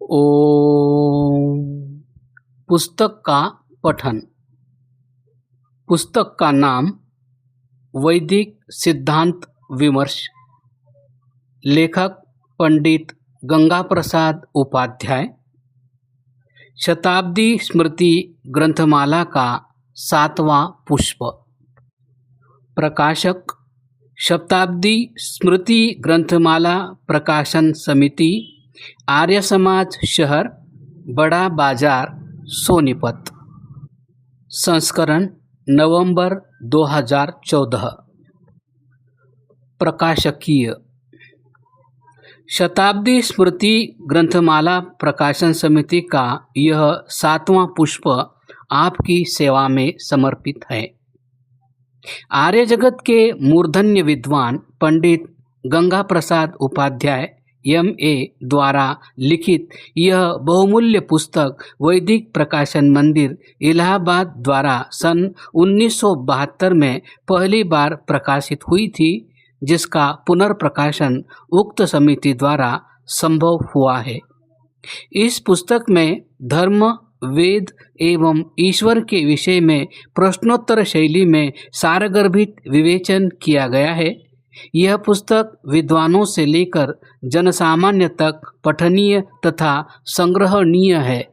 ओम। पुस्तक का पठन। पुस्तक का नाम वैदिक सिद्धांत विमर्श। लेखक पंडित गंगा प्रसाद उपाध्याय। शताब्दी स्मृति ग्रंथमाला का 7वां पुष्प। प्रकाशक शताब्दी स्मृति ग्रंथमाला प्रकाशन समिति, आर्य समाज शहर, बड़ा बाजार, सोनीपत। संस्करण नवंबर 2014। प्रकाशकीय शताब्दी स्मृति ग्रंथमाला प्रकाशन समिति का यह 7वां पुष्प आपकी सेवा में समर्पित है। आर्य जगत के मूर्धन्य विद्वान पंडित गंगा प्रसाद उपाध्याय MA द्वारा लिखित यह बहुमूल्य पुस्तक वैदिक प्रकाशन मंदिर इलाहाबाद द्वारा सन 1972 में पहली बार प्रकाशित हुई थी, जिसका पुनर्प्रकाशन उक्त समिति द्वारा संभव हुआ है। इस पुस्तक में धर्म, वेद एवं ईश्वर के विषय में प्रश्नोत्तर शैली में सारगर्भित विवेचन किया गया है। यह पुस्तक विद्वानों से लेकर जनसामान्य तक पठनीय तथा संग्रहणीय है।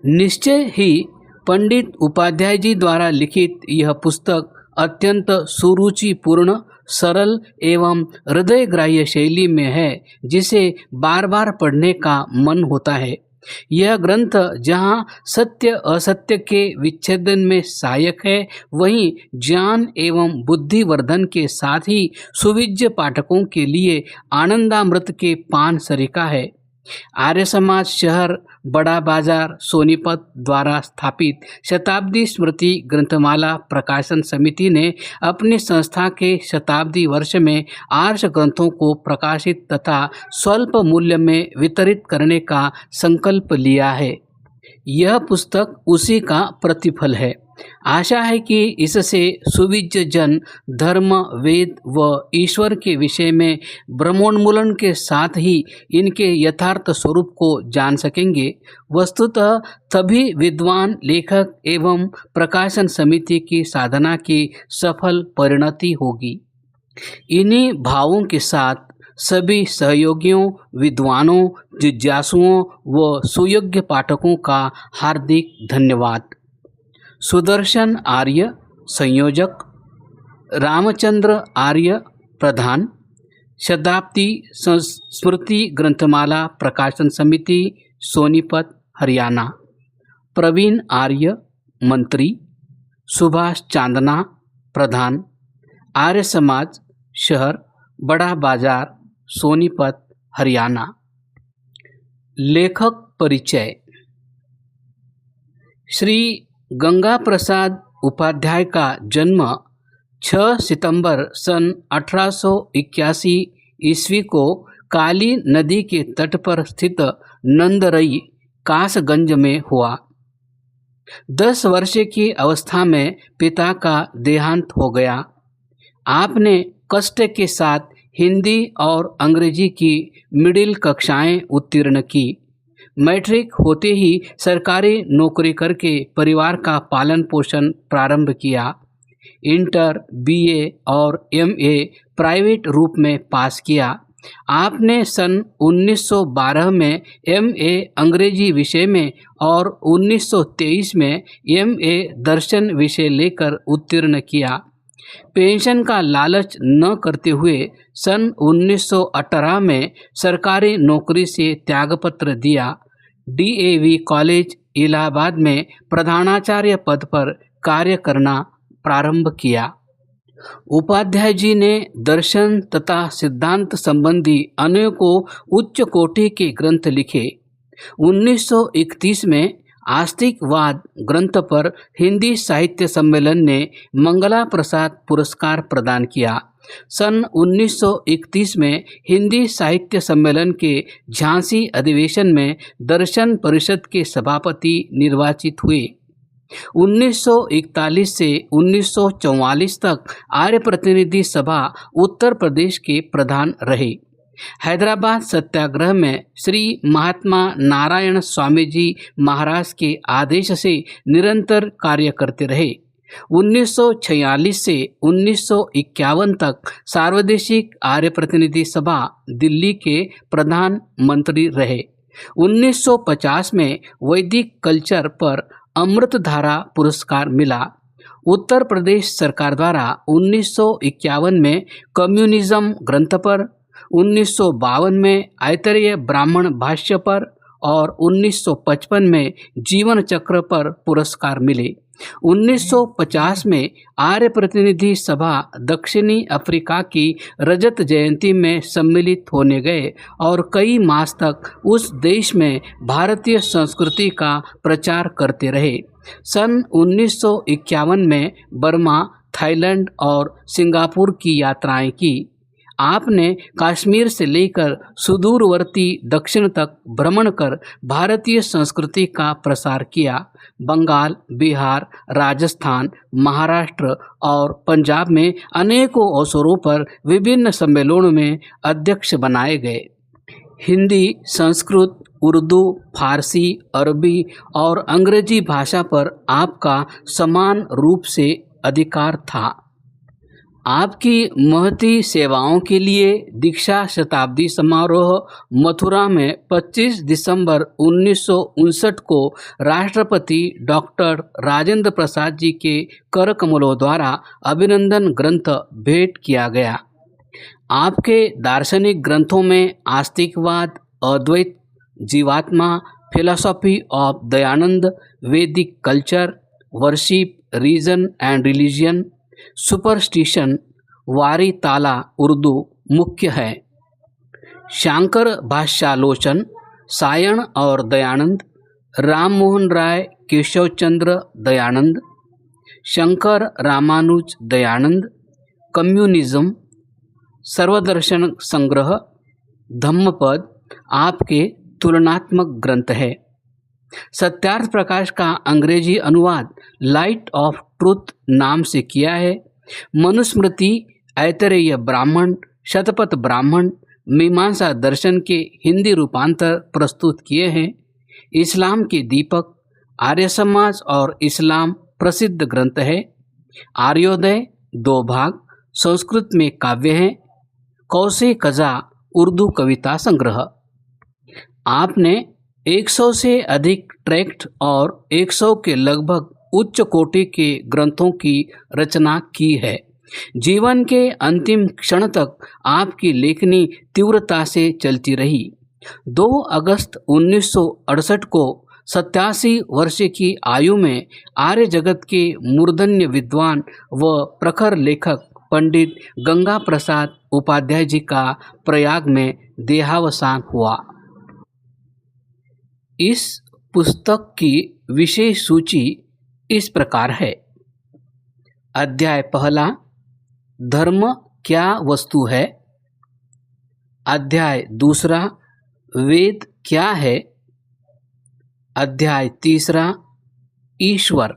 निश्चय ही पंडित उपाध्याय जी द्वारा लिखित यह पुस्तक अत्यंत सुरुचिपूर्ण, सरल एवं हृदयग्राह्य शैली में है, जिसे बार बार पढ़ने का मन होता है। यह ग्रंथ जहाँ सत्य असत्य के विच्छेदन में सहायक है, वहीं ज्ञान एवं बुद्धिवर्धन के साथ ही सुविज्ञ पाठकों के लिए आनंदामृत के पान सरिका है। आर्य समाज शहर, बड़ा बाजार, सोनीपत द्वारा स्थापित शताब्दी स्मृति ग्रंथमाला प्रकाशन समिति ने अपनी संस्था के शताब्दी वर्ष में आर्ष ग्रंथों को प्रकाशित तथा स्वल्प मूल्य में वितरित करने का संकल्प लिया है। यह पुस्तक उसी का प्रतिफल है। आशा है कि इससे सुविज्ञ जन धर्म, वेद व ईश्वर के विषय में ब्रह्मोन्मूलन के साथ ही इनके यथार्थ स्वरूप को जान सकेंगे। वस्तुतः तभी विद्वान लेखक एवं प्रकाशन समिति की साधना की सफल परिणति होगी। इन्हीं भावों के साथ सभी सहयोगियों, विद्वानों, जिज्ञासुओं व सुयोग्य पाठकों का हार्दिक धन्यवाद। सुदर्शन आर्य संयोजक, रामचंद्र आर्य प्रधान, शताब्दी स्मृति ग्रंथमाला प्रकाशन समिति, सोनीपत, हरियाणा। प्रवीण आर्य मंत्री, सुभाष चांदना प्रधान, आर्य समाज शहर, बड़ा बाजार, सोनीपत, हरियाणा। लेखक परिचय। श्री गंगा प्रसाद उपाध्याय का जन्म 6 सितंबर सन 1881 ईस्वी को काली नदी के तट पर स्थित नंदरई, कासगंज में हुआ। 10 वर्ष की अवस्था में पिता का देहांत हो गया। आपने कष्ट के साथ हिंदी और अंग्रेजी की मिडिल कक्षाएं उत्तीर्ण की। मैट्रिक होते ही सरकारी नौकरी करके परिवार का पालन पोषण प्रारंभ किया। इंटर, BA और MA प्राइवेट रूप में पास किया। आपने सन 1912 में MA अंग्रेजी विषय में और 1923 में MA दर्शन विषय लेकर उत्तीर्ण किया। पेंशन का लालच न करते हुए सन 1918 में सरकारी नौकरी से त्यागपत्र दिया। DAV कॉलेज इलाहाबाद में प्रधानाचार्य पद पर कार्य करना प्रारंभ किया। उपाध्याय जी ने दर्शन तथा सिद्धांत संबंधी अनेकों उच्च कोटि के ग्रंथ लिखे। 1931 में आस्तिकवाद ग्रंथ पर हिंदी साहित्य सम्मेलन ने मंगला प्रसाद पुरस्कार प्रदान किया। सन 1931 में हिंदी साहित्य सम्मेलन के झांसी अधिवेशन में दर्शन परिषद के सभापति निर्वाचित हुए। 1941 से 1944 तक आर्य प्रतिनिधि सभा उत्तर प्रदेश के प्रधान रहे। हैदराबाद सत्याग्रह में श्री महात्मा नारायण स्वामी जी महाराज के आदेश से निरंतर कार्य करते रहे। 1946 से 1951 तक सार्वदेशिक आर्य प्रतिनिधि सभा दिल्ली के प्रधानमंत्री रहे। 1950 में वैदिक कल्चर पर अमृतधारा पुरस्कार मिला। उत्तर प्रदेश सरकार द्वारा 1951 में कम्युनिज्म ग्रंथ पर, 1952 में ऐतरेय ब्राह्मण भाष्य पर और 1955 में जीवन चक्र पर पुरस्कार मिले। 1950 में आर्य प्रतिनिधि सभा दक्षिणी अफ्रीका की रजत जयंती में सम्मिलित होने गए और कई मास तक उस देश में भारतीय संस्कृति का प्रचार करते रहे। सन 1951 में बर्मा, थाईलैंड और सिंगापुर की यात्राएं की। आपने कश्मीर से लेकर सुदूरवर्ती दक्षिण तक भ्रमण कर भारतीय संस्कृति का प्रसार किया। बंगाल, बिहार, राजस्थान, महाराष्ट्र और पंजाब में अनेकों अवसरों पर विभिन्न सम्मेलनों में अध्यक्ष बनाए गए। हिंदी, संस्कृत, उर्दू, फारसी, अरबी और अंग्रेजी भाषा पर आपका समान रूप से अधिकार था। आपकी महती सेवाओं के लिए दीक्षा शताब्दी समारोह मथुरा में 25 दिसंबर 1959 को राष्ट्रपति डॉक्टर राजेंद्र प्रसाद जी के कर कमलों द्वारा अभिनंदन ग्रंथ भेंट किया गया। आपके दार्शनिक ग्रंथों में आस्तिकवाद, अद्वैत, जीवात्मा, philosophy of Dayanand, Vedic culture, worship, reason and religion, superstition, वारी ताला उर्दू मुख्य है। शांकर भाष्यालोचन, सायण और दयानंद, राम मोहन राय, केशव चंद्र दयानंद, शंकर रामानुज दयानंद, कम्युनिज्म, सर्वदर्शन संग्रह, धम्मपद आपके तुलनात्मक ग्रंथ है। सत्यार्थ प्रकाश का अंग्रेजी अनुवाद लाइट ऑफ ट्रुथ नाम से किया है। मनुस्मृति, ऐतरेय ब्राह्मण, शतपथ ब्राह्मण, मीमांसा दर्शन के हिंदी रूपांतर प्रस्तुत किए हैं। इस्लाम के दीपक, आर्य समाज और इस्लाम प्रसिद्ध ग्रंथ है। आर्योदय 2 भाग, संस्कृत में काव्य है। कौसे कजा उर्दू कविता संग्रह। आपने 100 से अधिक ट्रैक्ट और 100 के लगभग उच्च कोटि के ग्रंथों की रचना की है। जीवन के अंतिम क्षण तक आपकी लेखनी तीव्रता से चलती रही। 2 अगस्त 1968 को 87 वर्ष की आयु में आर्य जगत के मूर्धन्य विद्वान व प्रखर लेखक पंडित गंगा प्रसाद उपाध्याय जी का प्रयाग में देहावसान हुआ। इस पुस्तक की विषय सूची इस प्रकार है। अध्याय 1, धर्म क्या वस्तु है। अध्याय 2, वेद क्या है। अध्याय 3, ईश्वर।